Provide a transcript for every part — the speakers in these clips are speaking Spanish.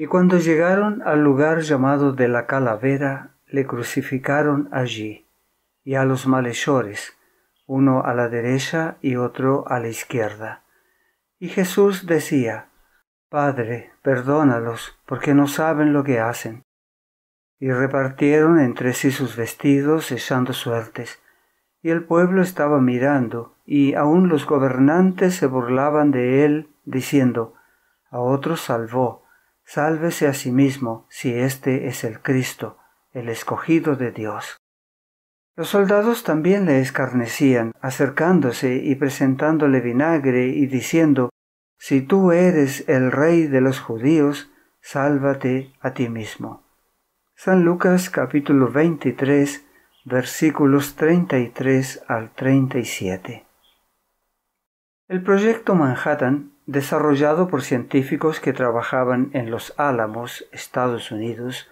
Y cuando llegaron al lugar llamado de la Calavera, le crucificaron allí, y a los malhechores, uno a la derecha y otro a la izquierda. Y Jesús decía: Padre, perdónalos, porque no saben lo que hacen. Y repartieron entre sí sus vestidos, echando suertes. Y el pueblo estaba mirando, y aun los gobernantes se burlaban de él, diciendo: A otros salvó, sálvese a sí mismo, si éste es el Cristo, el escogido de Dios. Los soldados también le escarnecían, acercándose y presentándole vinagre y diciendo: Si tú eres el rey de los judíos, sálvate a ti mismo. San Lucas capítulo 23, versículos 33 al 37. El proyecto Manhattan, desarrollado por científicos que trabajaban en Los Álamos, Estados Unidos,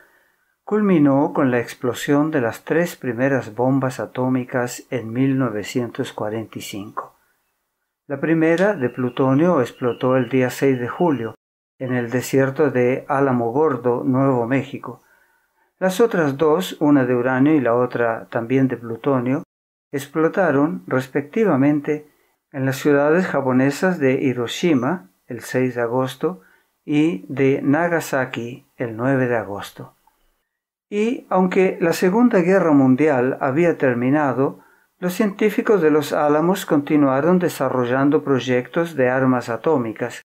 culminó con la explosión de las 3 primeras bombas atómicas en 1945. La primera, de plutonio, explotó el día 6 de julio, en el desierto de Alamogordo, Nuevo México. Las otras 2, una de uranio y la otra también de plutonio, explotaron, respectivamente, en las ciudades japonesas de Hiroshima, el 6 de agosto, y de Nagasaki, el 9 de agosto. Y, aunque la Segunda Guerra Mundial había terminado, los científicos de Los Álamos continuaron desarrollando proyectos de armas atómicas.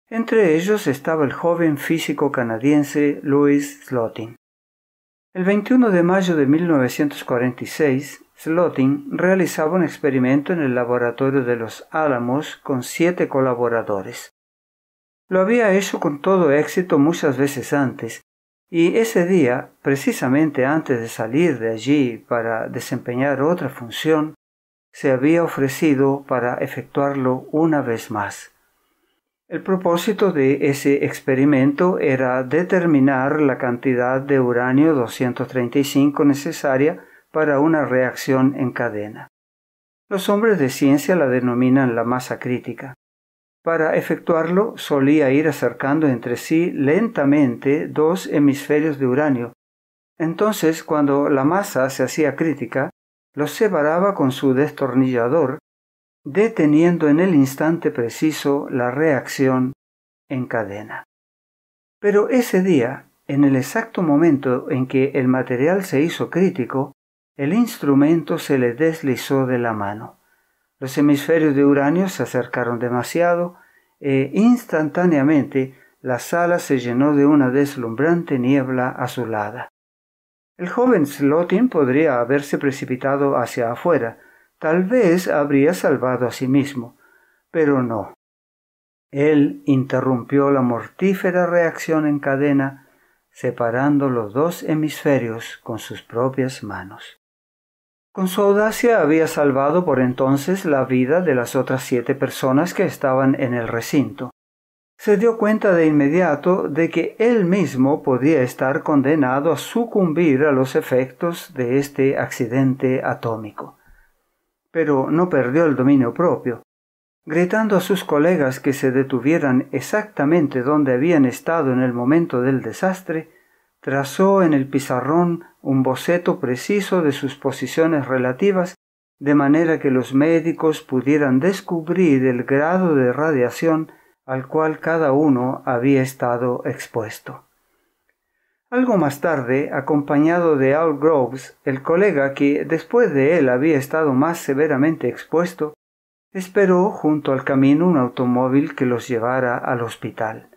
Entre ellos estaba el joven físico canadiense Louis Slotin. El 21 de mayo de 1946, Slotin realizaba un experimento en el laboratorio de Los Álamos con 7 colaboradores. Lo había hecho con todo éxito muchas veces antes, y ese día, precisamente antes de salir de allí para desempeñar otra función, se había ofrecido para efectuarlo una vez más. El propósito de ese experimento era determinar la cantidad de uranio 235 necesaria para una reacción en cadena. Los hombres de ciencia la denominan la masa crítica. Para efectuarlo solía ir acercando entre sí lentamente 2 hemisferios de uranio. Entonces, cuando la masa se hacía crítica, los separaba con su destornillador, deteniendo en el instante preciso la reacción en cadena. Pero ese día, en el exacto momento en que el material se hizo crítico, el instrumento se le deslizó de la mano. Los hemisferios de uranio se acercaron demasiado e instantáneamente la sala se llenó de una deslumbrante niebla azulada. El joven Slotin podría haberse precipitado hacia afuera, tal vez habría salvado a sí mismo, pero no. Él interrumpió la mortífera reacción en cadena, separando los 2 hemisferios con sus propias manos. Con su audacia había salvado por entonces la vida de las otras 7 personas que estaban en el recinto. Se dio cuenta de inmediato de que él mismo podía estar condenado a sucumbir a los efectos de este accidente atómico. Pero no perdió el dominio propio. Gritando a sus colegas que se detuvieran exactamente donde habían estado en el momento del desastre, trazó en el pizarrón un boceto preciso de sus posiciones relativas, de manera que los médicos pudieran descubrir el grado de radiación al cual cada uno había estado expuesto. Algo más tarde, acompañado de Al Groves, el colega que después de él había estado más severamente expuesto, esperó junto al camino un automóvil que los llevara al hospital.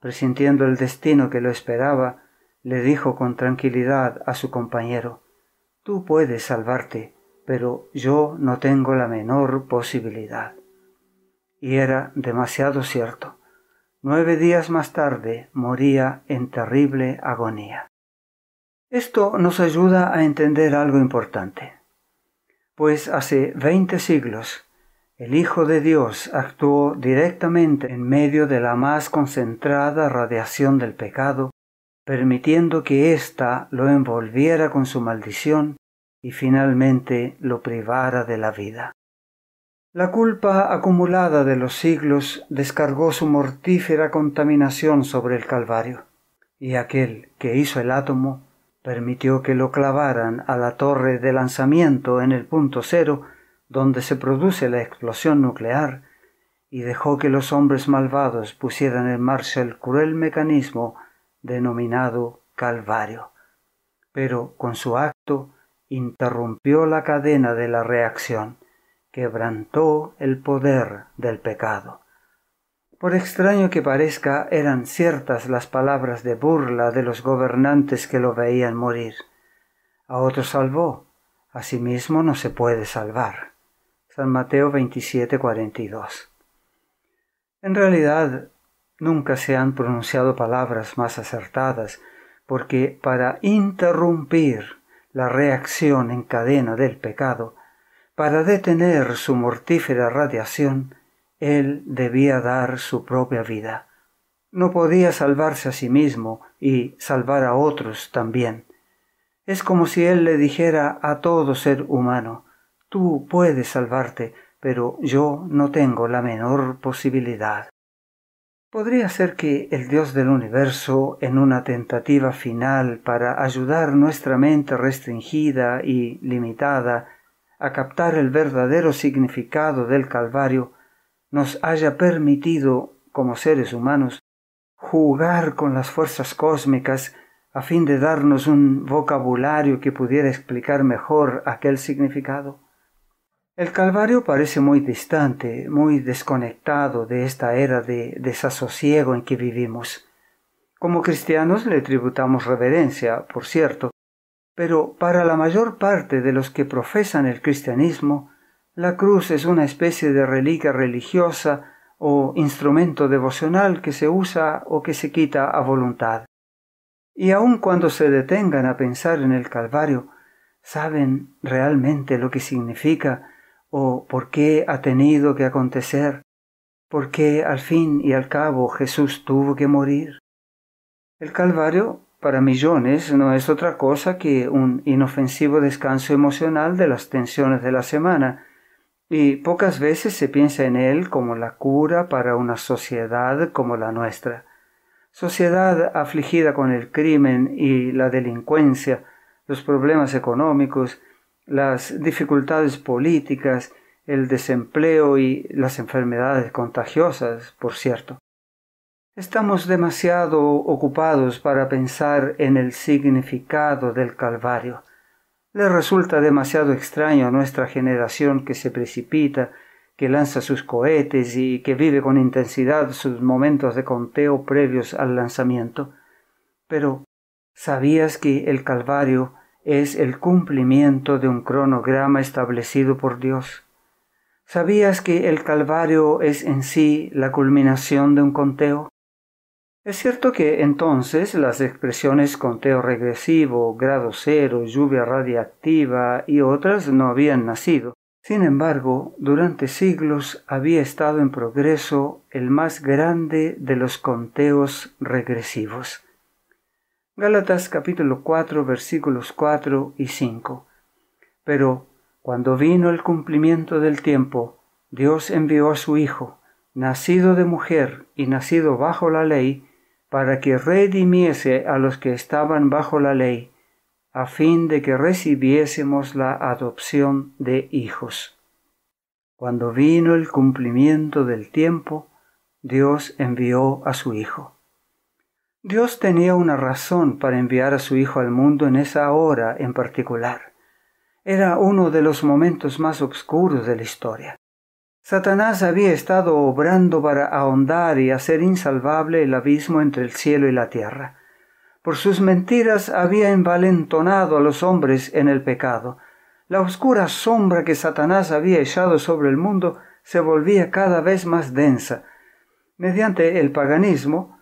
Presintiendo el destino que lo esperaba, le dijo con tranquilidad a su compañero: «Tú puedes salvarte, pero yo no tengo la menor posibilidad». Y era demasiado cierto. 9 días más tarde moría en terrible agonía. Esto nos ayuda a entender algo importante. Pues hace 20 siglos, el Hijo de Dios actuó directamente en medio de la más concentrada radiación del pecado, permitiendo que ésta lo envolviera con su maldición y finalmente lo privara de la vida. La culpa acumulada de los siglos descargó su mortífera contaminación sobre el Calvario, y aquel que hizo el átomo permitió que lo clavaran a la torre de lanzamiento en el punto cero, donde se produce la explosión nuclear, y dejó que los hombres malvados pusieran en marcha el cruel mecanismo denominado Calvario. Pero con su acto interrumpió la cadena de la reacción, quebrantó el poder del pecado. Por extraño que parezca, eran ciertas las palabras de burla de los gobernantes que lo veían morir. A otros salvó, a sí mismo no se puede salvar. San Mateo 27:42. En realidad, nunca se han pronunciado palabras más acertadas, porque para interrumpir la reacción en cadena del pecado, para detener su mortífera radiación, él debía dar su propia vida. No podía salvarse a sí mismo y salvar a otros también. Es como si él le dijera a todo ser humano: tú puedes salvarte, pero yo no tengo la menor posibilidad. Podría ser que el Dios del universo, en una tentativa final para ayudar nuestra mente restringida y limitada a captar el verdadero significado del Calvario, nos haya permitido, como seres humanos, jugar con las fuerzas cósmicas a fin de darnos un vocabulario que pudiera explicar mejor aquel significado. El Calvario parece muy distante, muy desconectado de esta era de desasosiego en que vivimos. Como cristianos le tributamos reverencia, por cierto, pero para la mayor parte de los que profesan el cristianismo, la cruz es una especie de reliquia religiosa o instrumento devocional que se usa o que se quita a voluntad. Y aun cuando se detengan a pensar en el Calvario, ¿saben realmente lo que significa o por qué ha tenido que acontecer? ¿Por qué al fin y al cabo Jesús tuvo que morir? El Calvario, para millones, no es otra cosa que un inofensivo descanso emocional de las tensiones de la semana, y pocas veces se piensa en él como la cura para una sociedad como la nuestra. Sociedad afligida con el crimen y la delincuencia, los problemas económicos, las dificultades políticas, el desempleo y las enfermedades contagiosas, por cierto. Estamos demasiado ocupados para pensar en el significado del Calvario. Le resulta demasiado extraño a nuestra generación que se precipita, que lanza sus cohetes y que vive con intensidad sus momentos de conteo previos al lanzamiento. Pero, ¿sabías que el Calvario es el cumplimiento de un cronograma establecido por Dios? ¿Sabías que el Calvario es en sí la culminación de un conteo? Es cierto que entonces las expresiones conteo regresivo, grado cero, lluvia radiactiva y otras no habían nacido. Sin embargo, durante siglos había estado en progreso el más grande de los conteos regresivos. Gálatas capítulo 4 versículos 4 y 5. Pero cuando vino el cumplimiento del tiempo, Dios envió a su Hijo, nacido de mujer y nacido bajo la ley, para que redimiese a los que estaban bajo la ley, a fin de que recibiésemos la adopción de hijos. Cuando vino el cumplimiento del tiempo, Dios envió a su Hijo. Dios tenía una razón para enviar a su Hijo al mundo en esa hora en particular. Era uno de los momentos más oscuros de la historia. Satanás había estado obrando para ahondar y hacer insalvable el abismo entre el cielo y la tierra. Por sus mentiras había envalentonado a los hombres en el pecado. La oscura sombra que Satanás había echado sobre el mundo se volvía cada vez más densa. Mediante el paganismo,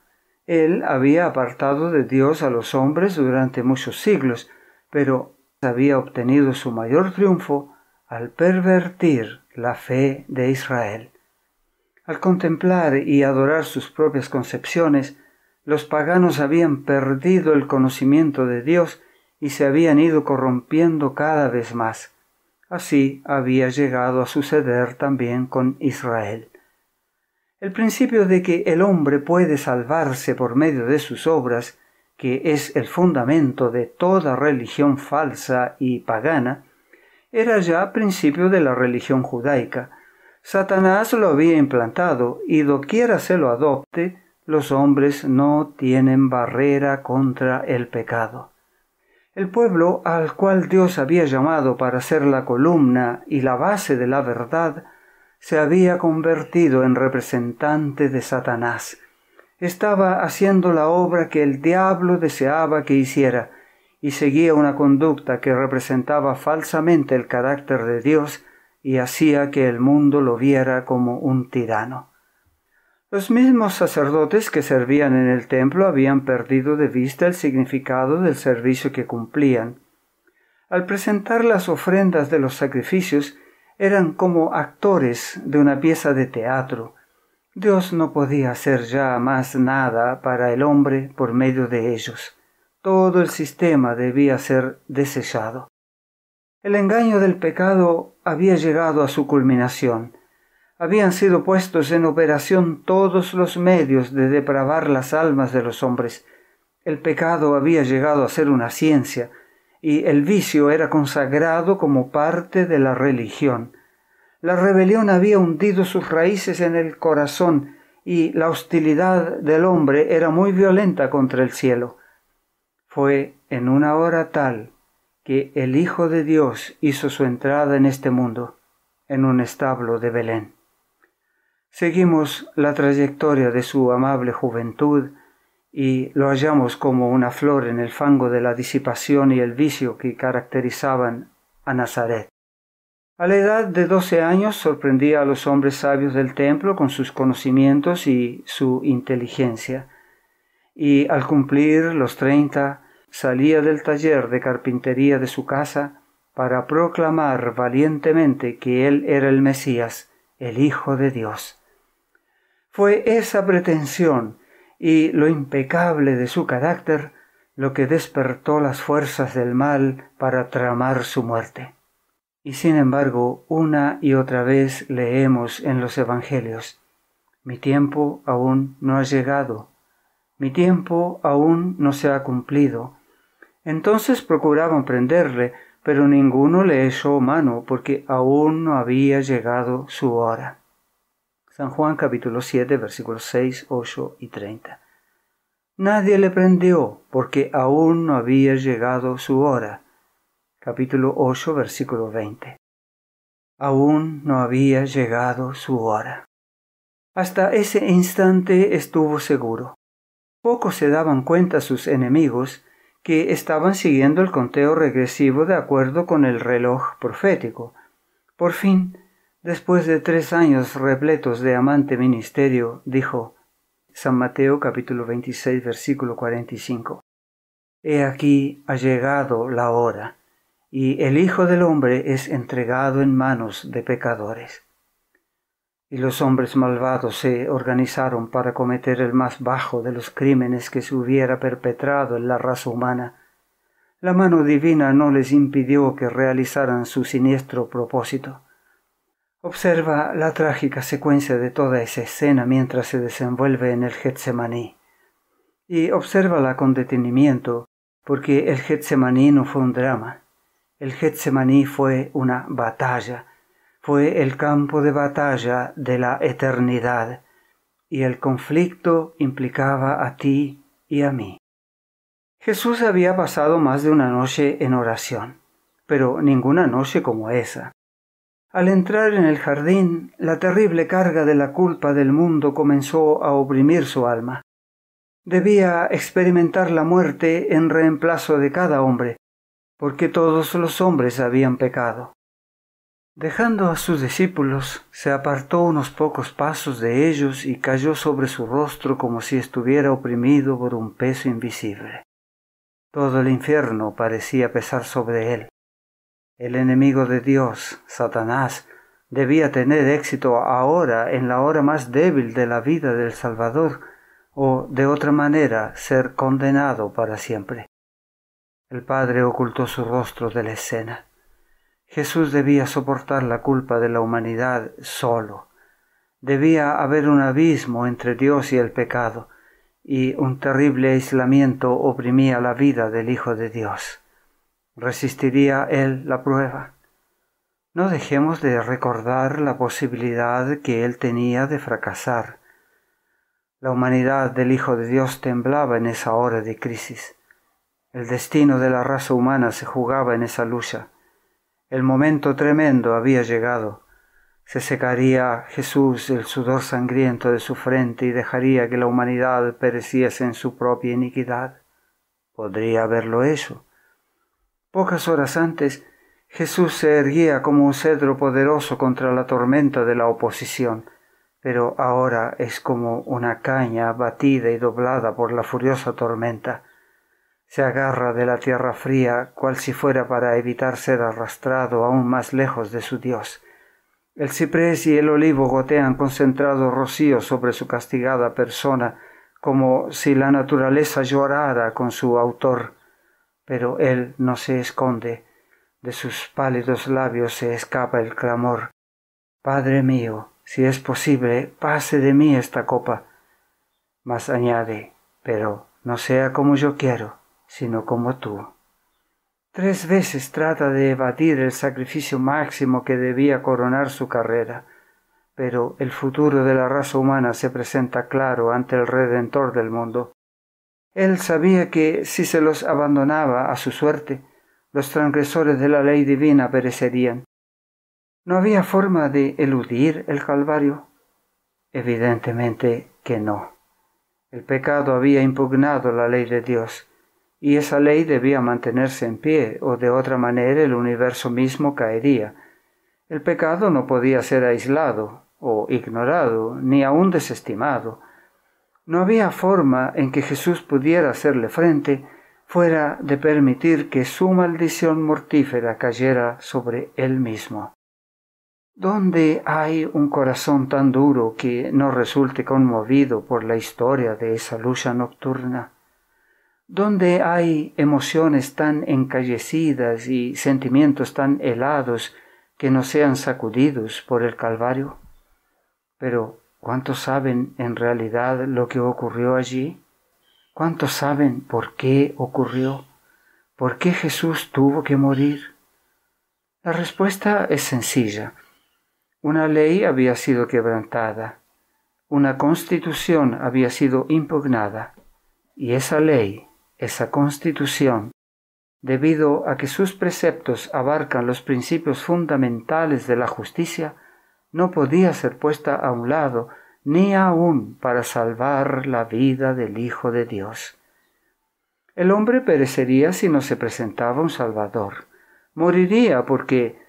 él había apartado de Dios a los hombres durante muchos siglos, pero había obtenido su mayor triunfo al pervertir la fe de Israel. Al contemplar y adorar sus propias concepciones, los paganos habían perdido el conocimiento de Dios y se habían ido corrompiendo cada vez más. Así había llegado a suceder también con Israel. El principio de que el hombre puede salvarse por medio de sus obras, que es el fundamento de toda religión falsa y pagana, era ya principio de la religión judaica. Satanás lo había implantado y doquiera se lo adopte, los hombres no tienen barrera contra el pecado. El pueblo al cual Dios había llamado para ser la columna y la base de la verdad, se había convertido en representante de Satanás. Estaba haciendo la obra que el diablo deseaba que hiciera, y seguía una conducta que representaba falsamente el carácter de Dios y hacía que el mundo lo viera como un tirano. Los mismos sacerdotes que servían en el templo habían perdido de vista el significado del servicio que cumplían. Al presentar las ofrendas de los sacrificios, eran como actores de una pieza de teatro. Dios no podía hacer ya más nada para el hombre por medio de ellos. Todo el sistema debía ser desechado. El engaño del pecado había llegado a su culminación. Habían sido puestos en operación todos los medios de depravar las almas de los hombres. El pecado había llegado a ser una ciencia, y el vicio era consagrado como parte de la religión. La rebelión había hundido sus raíces en el corazón, y la hostilidad del hombre era muy violenta contra el cielo. Fue en una hora tal que el Hijo de Dios hizo su entrada en este mundo, en un establo de Belén. Seguimos la trayectoria de su amable juventud y lo hallamos como una flor en el fango de la disipación y el vicio que caracterizaban a Nazaret. A la edad de 12 años sorprendía a los hombres sabios del templo con sus conocimientos y su inteligencia, y al cumplir los 30 salía del taller de carpintería de su casa para proclamar valientemente que él era el Mesías, el Hijo de Dios. Fue esa pretensión y lo impecable de su carácter lo que despertó las fuerzas del mal para tramar su muerte. Y sin embargo, una y otra vez leemos en los evangelios: mi tiempo aún no ha llegado, mi tiempo aún no se ha cumplido. Entonces procuraban prenderle, pero ninguno le echó mano porque aún no había llegado su hora. San Juan capítulo 7 versículos 6, 8 y 30. Nadie le prendió porque aún no había llegado su hora. Capítulo 8 versículo 20. Aún no había llegado su hora. Hasta ese instante estuvo seguro. Pocos se daban cuenta sus enemigos que estaban siguiendo el conteo regresivo de acuerdo con el reloj profético. Por fin, después de 3 años repletos de amante ministerio, dijo San Mateo capítulo 26 versículo 45. He aquí ha llegado la hora, y el Hijo del Hombre es entregado en manos de pecadores. Y los hombres malvados se organizaron para cometer el más bajo de los crímenes que se hubiera perpetrado en la raza humana. La mano divina no les impidió que realizaran su siniestro propósito. Observa la trágica secuencia de toda esa escena mientras se desenvuelve en el Getsemaní. Y obsérvala con detenimiento, porque el Getsemaní no fue un drama. El Getsemaní fue una batalla, fue el campo de batalla de la eternidad, y el conflicto implicaba a ti y a mí. Jesús había pasado más de una noche en oración, pero ninguna noche como esa. Al entrar en el jardín, la terrible carga de la culpa del mundo comenzó a oprimir su alma. Debía experimentar la muerte en reemplazo de cada hombre, porque todos los hombres habían pecado. Dejando a sus discípulos, se apartó unos pocos pasos de ellos y cayó sobre su rostro como si estuviera oprimido por un peso invisible. Todo el infierno parecía pesar sobre él. El enemigo de Dios, Satanás, debía tener éxito ahora en la hora más débil de la vida del Salvador, o de otra manera ser condenado para siempre. El Padre ocultó su rostro de la escena. Jesús debía soportar la culpa de la humanidad solo. Debía haber un abismo entre Dios y el pecado, y un terrible aislamiento oprimía la vida del Hijo de Dios. ¿Resistiría Él la prueba? No dejemos de recordar la posibilidad que Él tenía de fracasar. La humanidad del Hijo de Dios temblaba en esa hora de crisis. El destino de la raza humana se jugaba en esa lucha. El momento tremendo había llegado. Se secaría Jesús el sudor sangriento de su frente y dejaría que la humanidad pereciese en su propia iniquidad. Podría haberlo hecho. Pocas horas antes, Jesús se erguía como un cedro poderoso contra la tormenta de la oposición, pero ahora es como una caña batida y doblada por la furiosa tormenta. Se agarra de la tierra fría, cual si fuera para evitar ser arrastrado aún más lejos de su Dios. El ciprés y el olivo gotean concentrado rocío sobre su castigada persona, como si la naturaleza llorara con su autor. Pero él no se esconde. De sus pálidos labios se escapa el clamor: Padre mío, si es posible, pase de mí esta copa. Mas añade: pero no sea como yo quiero, sino como tú. 3 veces trata de evadir el sacrificio máximo que debía coronar su carrera, pero el futuro de la raza humana se presenta claro ante el Redentor del mundo. Él sabía que si se los abandonaba a su suerte, los transgresores de la ley divina perecerían. ¿No había forma de eludir el Calvario? Evidentemente que no. El pecado había impugnado la ley de Dios, y esa ley debía mantenerse en pie, o de otra manera el universo mismo caería. El pecado no podía ser aislado, o ignorado, ni aún desestimado. No había forma en que Jesús pudiera hacerle frente fuera de permitir que su maldición mortífera cayera sobre él mismo. ¿Dónde hay un corazón tan duro que no resulte conmovido por la historia de esa lucha nocturna? ¿Dónde hay emociones tan encallecidas y sentimientos tan helados que no sean sacudidos por el Calvario? Pero, ¿cuántos saben en realidad lo que ocurrió allí? ¿Cuántos saben por qué ocurrió? ¿Por qué Jesús tuvo que morir? La respuesta es sencilla. Una ley había sido quebrantada, una constitución había sido impugnada, y esa ley, esa constitución, debido a que sus preceptos abarcan los principios fundamentales de la justicia, no podía ser puesta a un lado, ni aun para salvar la vida del Hijo de Dios. El hombre perecería si no se presentaba un Salvador. Moriría porque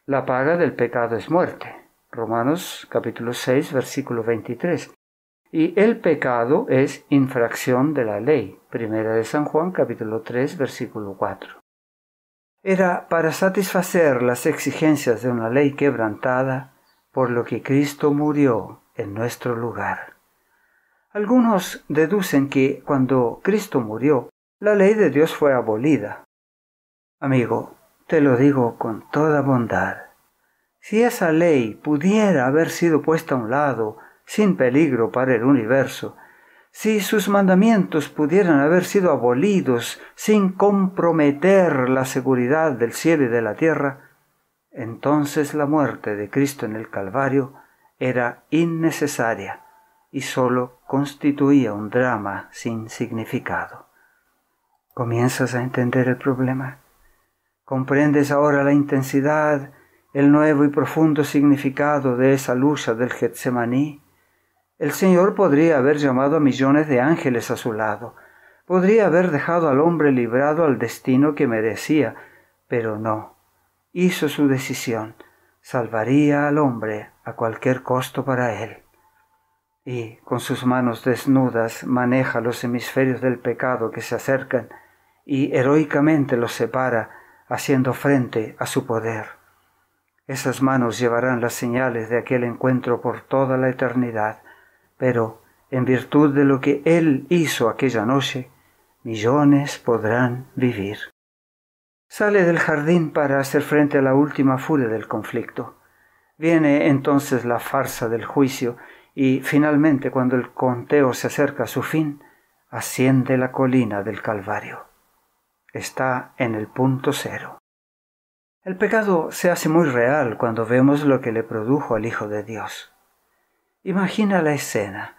la paga del pecado es muerte. Romanos capítulo 6, versículo 23. Y el pecado es infracción de la ley. Primera de San Juan capítulo 3, versículo 4. Era para satisfacer las exigencias de una ley quebrantada, por lo que Cristo murió en nuestro lugar. Algunos deducen que cuando Cristo murió, la ley de Dios fue abolida. Amigo, te lo digo con toda bondad. Si esa ley pudiera haber sido puesta a un lado, sin peligro para el universo, si sus mandamientos pudieran haber sido abolidos sin comprometer la seguridad del cielo y de la tierra, entonces la muerte de Cristo en el Calvario era innecesaria y sólo constituía un drama sin significado. ¿Comienzas a entender el problema? ¿Comprendes ahora la intensidad, el nuevo y profundo significado de esa lucha del Getsemaní? El Señor podría haber llamado a millones de ángeles a su lado, podría haber dejado al hombre librado al destino que merecía, pero no. Hizo su decisión, salvaría al hombre a cualquier costo para él. Y con sus manos desnudas maneja los hemisferios del pecado que se acercan y heroicamente los separa, haciendo frente a su poder. Esas manos llevarán las señales de aquel encuentro por toda la eternidad, pero en virtud de lo que Él hizo aquella noche, millones podrán vivir. Sale del jardín para hacer frente a la última furia del conflicto. Viene entonces la farsa del juicio y finalmente, cuando el conteo se acerca a su fin, asciende la colina del Calvario. Está en el punto cero. El pecado se hace muy real cuando vemos lo que le produjo al Hijo de Dios. Imagina la escena.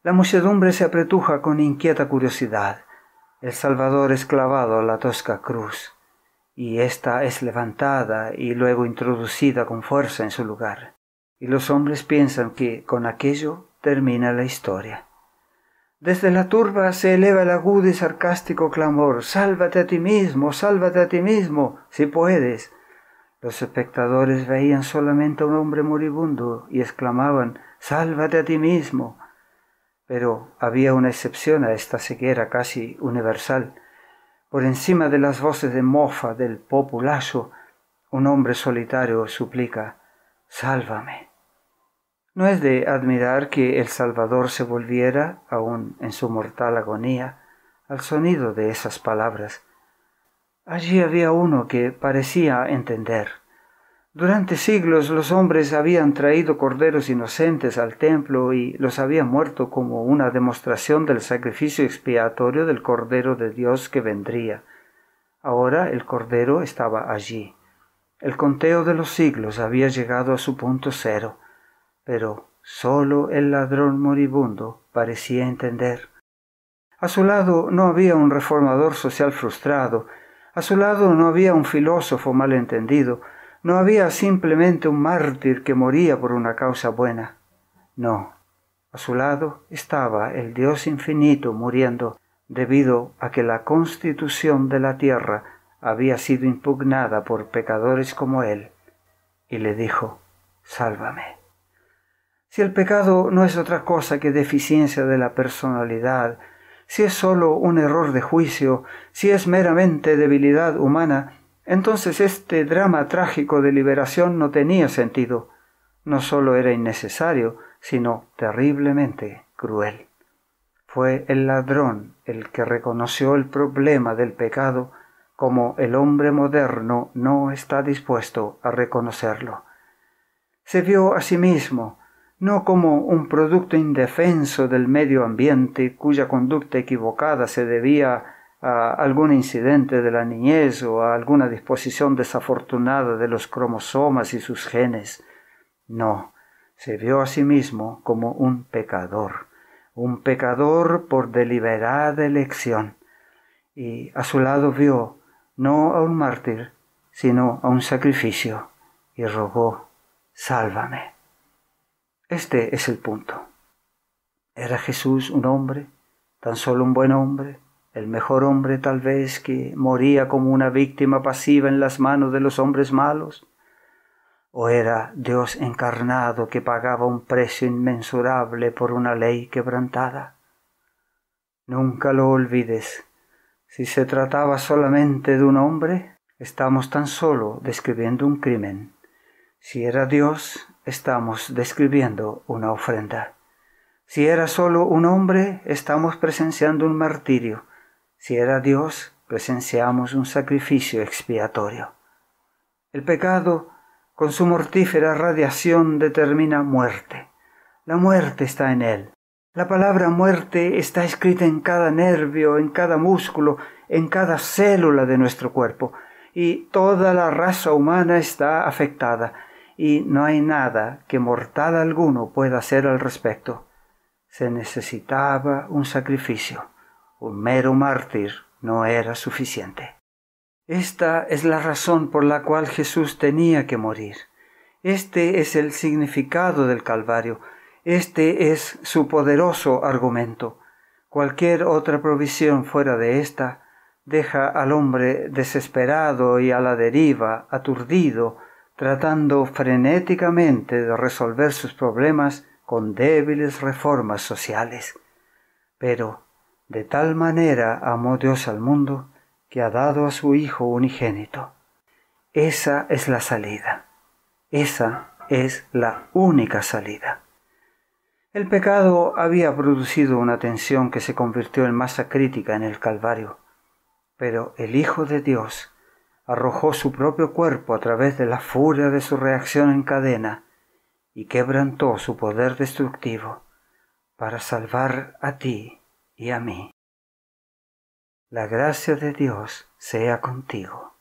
La muchedumbre se apretuja con inquieta curiosidad. El Salvador es clavado a la tosca cruz, y ésta es levantada y luego introducida con fuerza en su lugar. Y los hombres piensan que con aquello termina la historia. Desde la turba se eleva el agudo y sarcástico clamor: «¡Sálvate a ti mismo, sálvate a ti mismo, si puedes!». Los espectadores veían solamente a un hombre moribundo y exclamaban: «¡Sálvate a ti mismo!». Pero había una excepción a esta ceguera casi universal. Por encima de las voces de mofa del populacho, un hombre solitario suplica: «Sálvame». No es de admirar que el Salvador se volviera, aún en su mortal agonía, al sonido de esas palabras. Allí había uno que parecía entender. Durante siglos los hombres habían traído corderos inocentes al templo y los habían muerto como una demostración del sacrificio expiatorio del Cordero de Dios que vendría. Ahora el Cordero estaba allí. El conteo de los siglos había llegado a su punto cero, pero solo el ladrón moribundo parecía entender. A su lado no había un reformador social frustrado, a su lado no había un filósofo malentendido, no había simplemente un mártir que moría por una causa buena. No, a su lado estaba el Dios infinito muriendo debido a que la constitución de la tierra había sido impugnada por pecadores como él, y le dijo: «Sálvame». Si el pecado no es otra cosa que deficiencia de la personalidad, si es solo un error de juicio, si es meramente debilidad humana, entonces este drama trágico de liberación no tenía sentido. No solo era innecesario, sino terriblemente cruel. Fue el ladrón el que reconoció el problema del pecado como el hombre moderno no está dispuesto a reconocerlo. Se vio a sí mismo no como un producto indefenso del medio ambiente cuya conducta equivocada se debía a algún incidente de la niñez o a alguna disposición desafortunada de los cromosomas y sus genes. No, se vio a sí mismo como un pecador por deliberada elección, y a su lado vio no a un mártir, sino a un sacrificio, y rogó: «Sálvame». Este es el punto. ¿Era Jesús un hombre, tan solo un buen hombre, el mejor hombre tal vez, que moría como una víctima pasiva en las manos de los hombres malos? ¿O era Dios encarnado que pagaba un precio inmensurable por una ley quebrantada? Nunca lo olvides. Si se trataba solamente de un hombre, estamos tan solo describiendo un crimen. Si era Dios, estamos describiendo una ofrenda. Si era solo un hombre, estamos presenciando un martirio. Si era Dios, presenciamos un sacrificio expiatorio. El pecado, con su mortífera radiación, determina muerte. La muerte está en él. La palabra muerte está escrita en cada nervio, en cada músculo, en cada célula de nuestro cuerpo, y toda la raza humana está afectada, y no hay nada que mortal alguno pueda hacer al respecto. Se necesitaba un sacrificio. Un mero mártir no era suficiente. Esta es la razón por la cual Jesús tenía que morir. Este es el significado del Calvario. Este es su poderoso argumento. Cualquier otra provisión fuera de esta deja al hombre desesperado y a la deriva, aturdido, tratando frenéticamente de resolver sus problemas con débiles reformas sociales. Pero de tal manera amó Dios al mundo que ha dado a su Hijo unigénito. Esa es la salida. Esa es la única salida. El pecado había producido una tensión que se convirtió en masa crítica en el Calvario, pero el Hijo de Dios arrojó su propio cuerpo a través de la furia de su reacción en cadena y quebrantó su poder destructivo para salvar a ti y a mí. La gracia de Dios sea contigo.